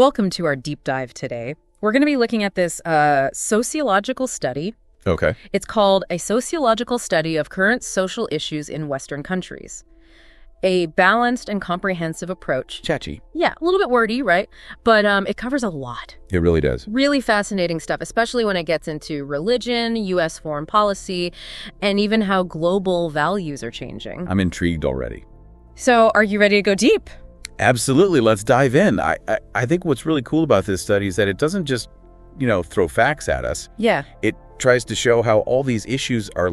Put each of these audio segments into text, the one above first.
Welcome to our deep dive today. We're going to be looking at this sociological study. Okay. It's called A Sociological Study of Current Social Issues in Western Countries. A balanced and comprehensive approach. Chachi. Yeah, a little bit wordy, right? But it covers a lot. It really does. Really fascinating stuff, especially when it gets into religion, U.S. foreign policy, and even how global values are changing. I'm intrigued already. So are you ready to go deep? Absolutely. Let's dive in. I think what's really cool about this study is that it doesn't just, throw facts at us. Yeah. It tries to show how all these issues are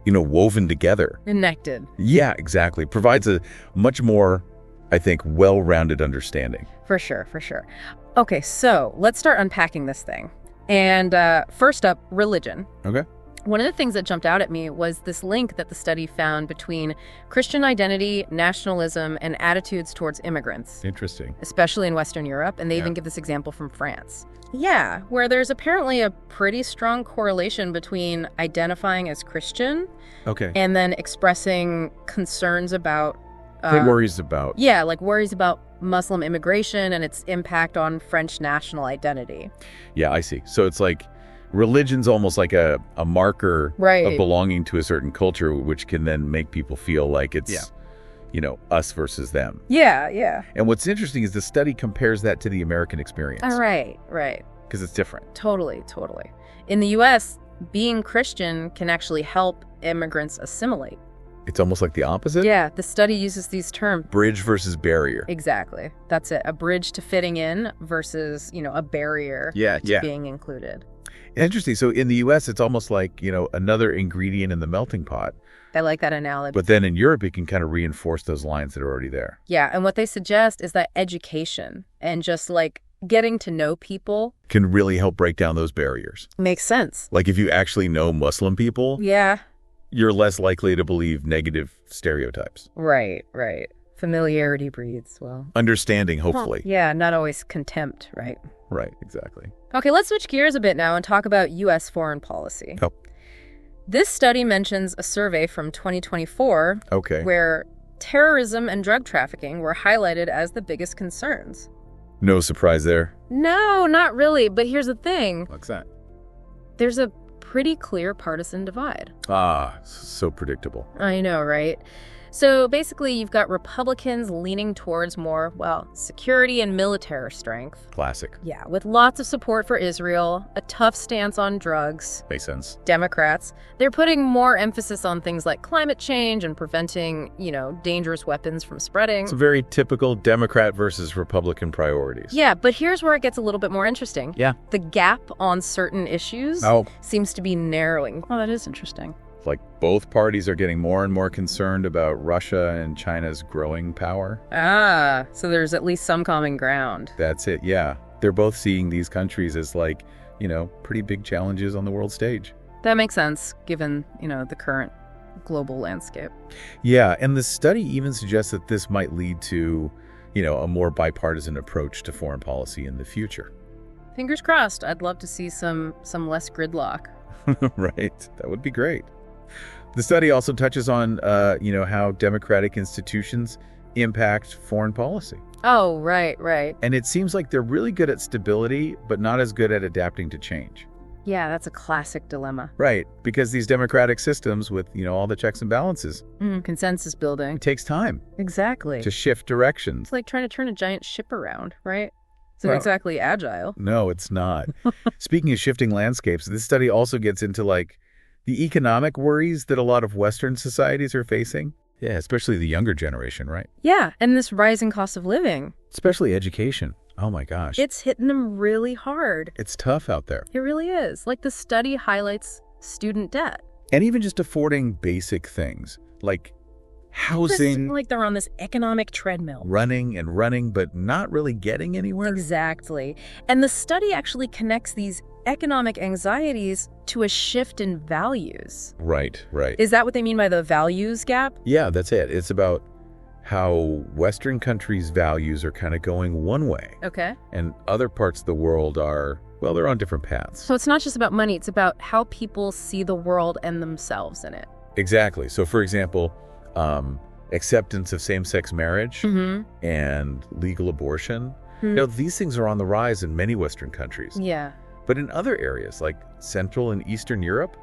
woven together. Connected. Yeah, exactly. Provides a much more, I think, well-rounded understanding. For sure, for sure. Okay, so let's start unpacking this thing. And first up, religion. Okay. One of the things that jumped out at me was this link that the study found between Christian identity, nationalism, and attitudes towards immigrants. Interesting. Especially in Western Europe, and they even give this example from France. Yeah, where there's apparently a pretty strong correlation between identifying as Christian and then expressing concerns about... worries about. Yeah, like worries about Muslim immigration and its impact on French national identity. Yeah, I see. So it's like religion's almost like a marker of belonging to a certain culture, which can then make people feel like it's, us versus them. Yeah, yeah. And what's interesting is the study compares that to the American experience. Right. Because it's different. Totally. In the U.S., being Christian can actually help immigrants assimilate. It's almost like the opposite? Yeah, the study uses these terms. Bridge versus barrier. Exactly. That's it. A bridge to fitting in versus, a barrier to being included. Interesting. So in the U.S., it's almost like, another ingredient in the melting pot. I like that analogy. But then in Europe, it can kind of reinforce those lines that are already there. Yeah, and what they suggest is that education and just getting to know people can really help break down those barriers. Makes sense. Like if you actually know Muslim people, you're less likely to believe negative stereotypes. Right. Familiarity breeds, understanding, hopefully. Yeah, not always contempt, right? Right, exactly. Okay, let's switch gears a bit now and talk about U.S. foreign policy. Oh. This study mentions a survey from 2024 where terrorism and drug trafficking were highlighted as the biggest concerns. No surprise there? No, not really. But here's the thing. What's that? There's a pretty clear partisan divide. So predictable. I know, right? So basically, you've got Republicans leaning towards more, security and military strength. Classic. Yeah, with lots of support for Israel, a tough stance on drugs. Makes sense. Democrats, they're putting more emphasis on things like climate change and preventing, dangerous weapons from spreading. It's a very typical Democrat versus Republican priorities. Yeah, but here's where it gets a little bit more interesting. Yeah. The gap on certain issues seems to be narrowing. Oh, that is interesting. Like both parties are getting more and more concerned about Russia and China's growing power. So there's at least some common ground. That's it, yeah. They're both seeing these countries as pretty big challenges on the world stage. That makes sense, given, the current global landscape. Yeah, and the study even suggests that this might lead to, a more bipartisan approach to foreign policy in the future. Fingers crossed. I'd love to see some less gridlock. Right, that would be great. The study also touches on, how democratic institutions impact foreign policy. Oh, right. And it seems like they're really good at stability, but not as good at adapting to change. Yeah, that's a classic dilemma. Right, because these democratic systems with, all the checks and balances. Consensus building. It takes time. Exactly. To shift directions. It's like trying to turn a giant ship around, right? It's not exactly agile. No, it's not. Speaking of shifting landscapes, this study also gets into, the economic worries that a lot of Western societies are facing. Yeah, especially the younger generation, right? Yeah, and this rising cost of living. Especially education. Oh my gosh. It's hitting them really hard. It's tough out there. It really is. The study highlights student debt. And even just affording basic things, like housing. Like they're on this economic treadmill. Running, but not really getting anywhere. Exactly. And the study actually connects these economic anxieties to a shift in values. Right. Is that what they mean by the values gap? Yeah, that's it. It's about how Western countries' values are kind of going one way. Okay. And other parts of the world are, they're on different paths. So it's not just about money, it's about how people see the world and themselves in it. Exactly. So for example, acceptance of same-sex marriage and legal abortion These things are on the rise in many Western countries. Yeah. But in other areas, like Central and Eastern Europe,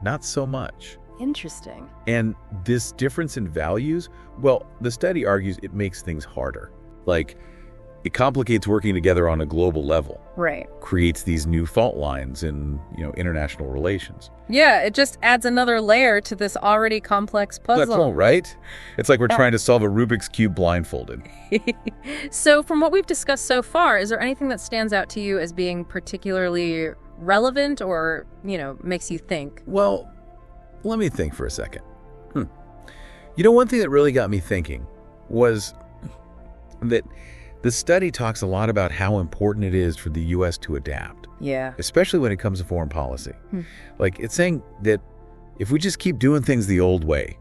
not so much. Interesting. And this difference in values, well, the study argues it makes things harder. Like, it complicates working together on a global level. Right. Creates these new fault lines in, international relations. Yeah, it just adds another layer to this already complex puzzle. That's all right. It's like we're trying to solve a Rubik's Cube blindfolded. So from what we've discussed so far, is there anything that stands out to you as being particularly relevant or, makes you think? Well, let me think for a second. One thing that really got me thinking was that the study talks a lot about how important it is for the U.S. to adapt. Yeah. Especially when it comes to foreign policy. Like, it's saying that if we just keep doing things the old way,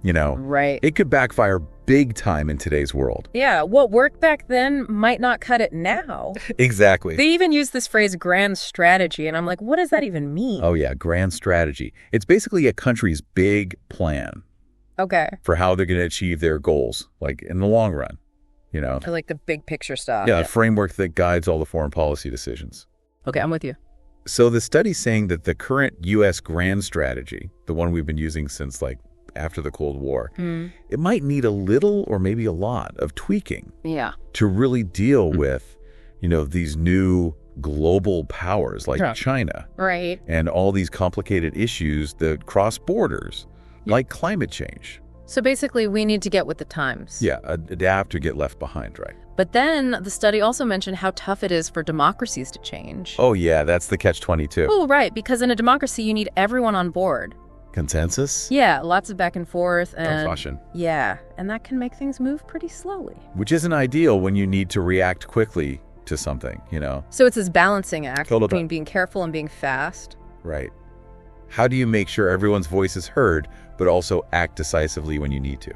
right, it could backfire big time in today's world. Yeah, what worked back then might not cut it now. Exactly. They even use this phrase grand strategy, and I'm like, what does that even mean? Oh, yeah, grand strategy. It's basically a country's big plan. Okay. For how they're going to achieve their goals, like in the long run. Or like the big picture stuff. Yeah, a framework that guides all the foreign policy decisions. Okay, I'm with you. So the study's saying that the current U.S. grand strategy, the one we've been using since after the Cold War, it might need a little or maybe a lot of tweaking. Yeah. To really deal with, these new global powers like China. Right. And all these complicated issues that cross borders, like climate change. So basically, we need to get with the times. Yeah, adapt or get left behind, right? But then the study also mentioned how tough it is for democracies to change. Oh, yeah, that's the catch-22. Oh, right, because in a democracy, you need everyone on board. Consensus? Yeah, lots of back and forth. And caution. Yeah, and that can make things move pretty slowly. Which isn't ideal when you need to react quickly to something, So it's this balancing act Totally. Between being careful and being fast. Right. How do you make sure everyone's voice is heard, but also act decisively when you need to?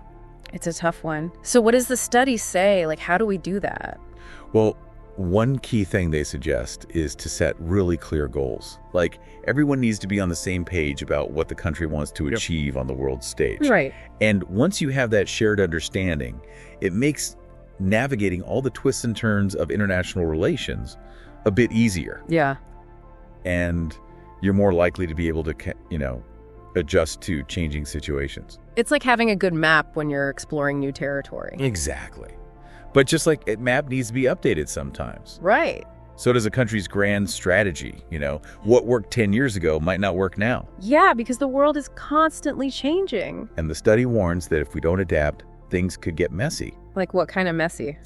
It's a tough one. So what does the study say? Like, how do we do that? Well, one key thing they suggest is to set really clear goals. Like, everyone needs to be on the same page about what the country wants to achieve on the world stage. Right. And once you have that shared understanding, it makes navigating all the twists and turns of international relations a bit easier. Yeah. And you're more likely to be able to, adjust to changing situations. It's like having a good map when you're exploring new territory. Exactly. But just like a map needs to be updated sometimes. Right. So does a country's grand strategy. What worked 10 years ago might not work now. Yeah, because the world is constantly changing. And the study warns that if we don't adapt, things could get messy. Like what kind of messy?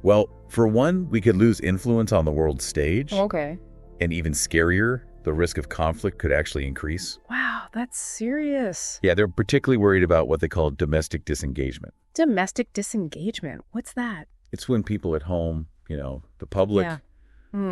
Well, for one, we could lose influence on the world stage. Okay. And even scarier, the risk of conflict could actually increase. Wow, that's serious. Yeah, they're particularly worried about what they call domestic disengagement. Domestic disengagement? What's that? It's when people at home, the public,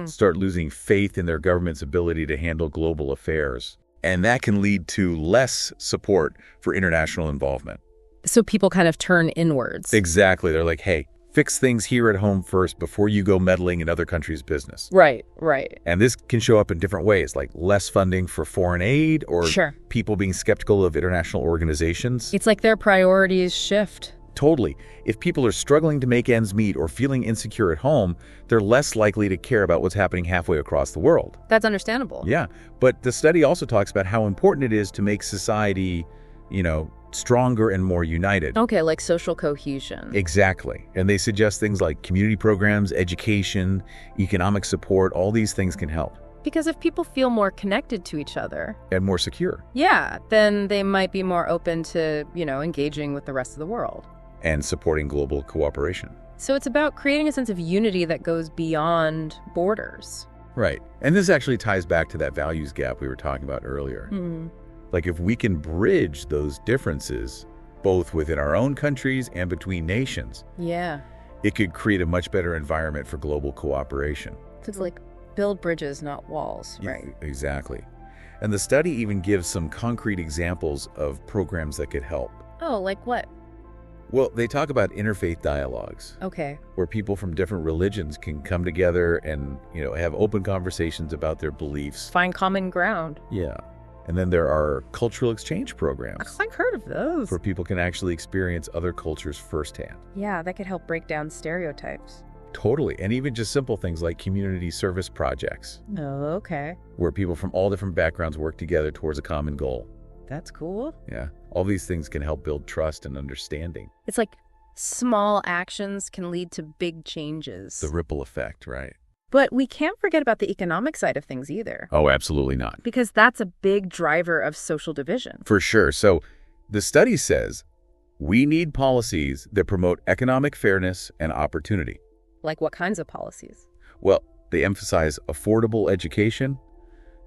start losing faith in their government's ability to handle global affairs. And that can lead to less support for international involvement. So people kind of turn inwards. Exactly. They're like, hey, fix things here at home first before you go meddling in other countries' business. Right, right. And this can show up in different ways, like less funding for foreign aid or people being skeptical of international organizations. It's like their priorities shift. Totally. If people are struggling to make ends meet or feeling insecure at home, they're less likely to care about what's happening halfway across the world. That's understandable. Yeah. But the study also talks about how important it is to make society, stronger and more united. Okay, like social cohesion. Exactly. And they suggest things like community programs, education, economic support, all these things can help. Because if people feel more connected to each other. And more secure. Yeah, then they might be more open to, engaging with the rest of the world. And supporting global cooperation. So it's about creating a sense of unity that goes beyond borders. Right. And this actually ties back to that values gap we were talking about earlier. Like if we can bridge those differences, both within our own countries and between nations, it could create a much better environment for global cooperation. So it's like build bridges, not walls, right? Yeah, exactly. And the study even gives some concrete examples of programs that could help. Oh, like what? Well, they talk about interfaith dialogues. Okay. Where people from different religions can come together and, have open conversations about their beliefs. Find common ground. Yeah. And then there are cultural exchange programs. I've heard of those. Where people can actually experience other cultures firsthand. Yeah, that could help break down stereotypes. Totally. And even just simple things like community service projects. Oh, okay. Where people from all different backgrounds work together towards a common goal. That's cool. Yeah. All these things can help build trust and understanding. It's like small actions can lead to big changes. The ripple effect, right? But we can't forget about the economic side of things either. Oh, absolutely not. Because that's a big driver of social division. For sure. So the study says we need policies that promote economic fairness and opportunity. Like what kinds of policies? Well, they emphasize affordable education,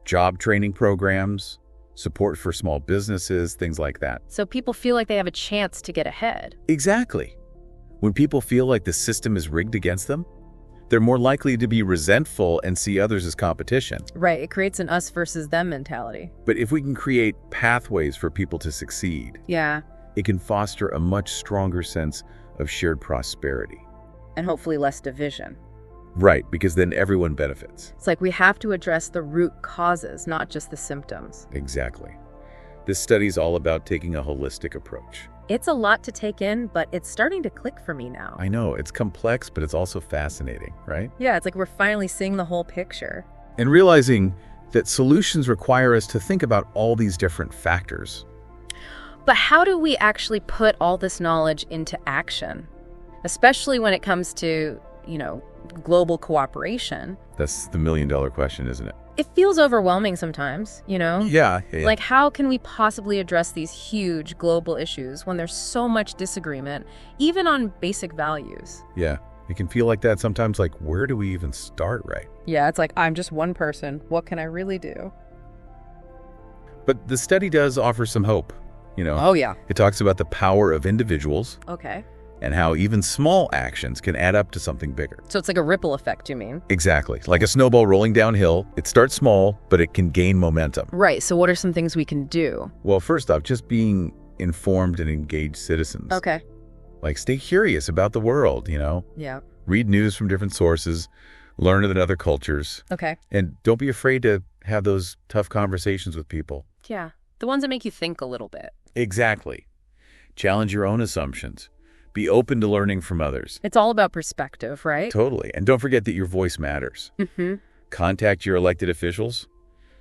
job training programs, support for small businesses, things like that. So people feel like they have a chance to get ahead. Exactly. When people feel like the system is rigged against them, they're more likely to be resentful and see others as competition. Right. It creates an us versus them mentality. But if we can create pathways for people to succeed, yeah, it can foster a much stronger sense of shared prosperity. And hopefully less division. Right, because then everyone benefits. It's like we have to address the root causes, not just the symptoms. Exactly. This study is all about taking a holistic approach. It's a lot to take in, but it's starting to click for me now. I know, it's complex, but it's also fascinating, right? Yeah, it's like we're finally seeing the whole picture. And realizing that solutions require us to think about all these different factors. But how do we actually put all this knowledge into action? Especially when it comes to, global cooperation. That's the million-dollar question, isn't it? It feels overwhelming sometimes, Yeah. Like, how can we possibly address these huge global issues when there's so much disagreement, even on basic values? Yeah, it can feel like that sometimes, like, where do we even start, right? Yeah, it's like, I'm just one person. What can I really do? But the study does offer some hope, Oh, yeah. It talks about the power of individuals. Okay. And how even small actions can add up to something bigger. So it's like a ripple effect, you mean? Exactly. Like a snowball rolling downhill. It starts small, but it can gain momentum. Right. So what are some things we can do? Well, first off, just being informed and engaged citizens. Okay. Like stay curious about the world, Yeah. Read news from different sources, learn about other cultures. Okay. And don't be afraid to have those tough conversations with people. Yeah. The ones that make you think a little bit. Exactly. Challenge your own assumptions. Be open to learning from others. It's all about perspective, right? Totally. And don't forget that your voice matters. Mm-hmm. Contact your elected officials.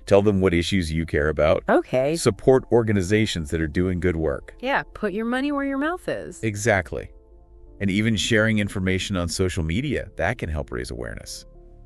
Tell them what issues you care about. Okay. Support organizations that are doing good work. Yeah, put your money where your mouth is. Exactly. And even sharing information on social media, that can help raise awareness.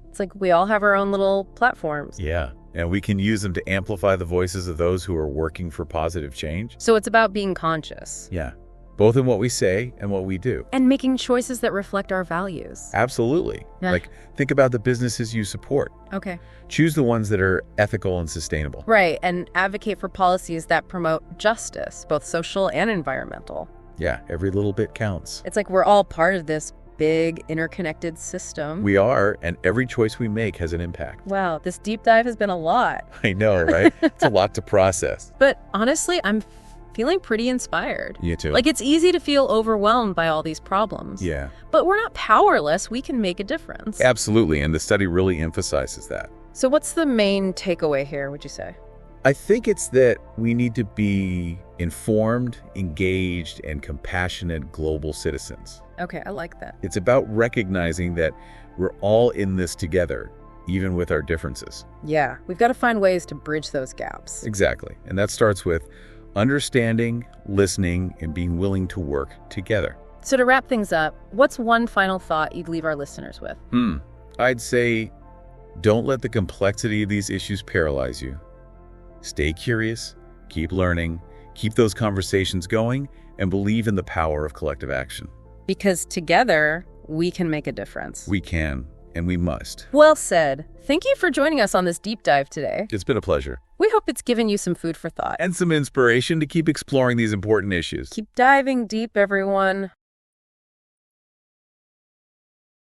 It's like we all have our own little platforms. Yeah. And we can use them to amplify the voices of those who are working for positive change. So it's about being conscious. Yeah. Both in what we say and what we do. And making choices that reflect our values. Absolutely. Yeah. Like, think about the businesses you support. Okay. Choose the ones that are ethical and sustainable. Right, and advocate for policies that promote justice, both social and environmental. Yeah, every little bit counts. It's like we're all part of this big, interconnected system. We are, and every choice we make has an impact. Wow, this deep dive has been a lot. I know, right? It's a lot to process. But honestly, I'm feeling pretty inspired. You too. Like, it's easy to feel overwhelmed by all these problems. Yeah. But we're not powerless. We can make a difference. Absolutely, and the study really emphasizes that. So what's the main takeaway here, would you say? I think it's that we need to be informed, engaged, and compassionate global citizens. Okay, I like that. It's about recognizing that we're all in this together, even with our differences. Yeah, we've got to find ways to bridge those gaps. Exactly. And that starts with understanding, listening, and being willing to work together. So to wrap things up, what's one final thought you'd leave our listeners with? I'd say don't let the complexity of these issues paralyze you. Stay curious, keep learning, keep those conversations going, and believe in the power of collective action. Because together, we can make a difference. We can, and we must. Well said. Thank you for joining us on this deep dive today. It's been a pleasure. We hope it's given you some food for thought. And some inspiration to keep exploring these important issues. Keep diving deep, everyone.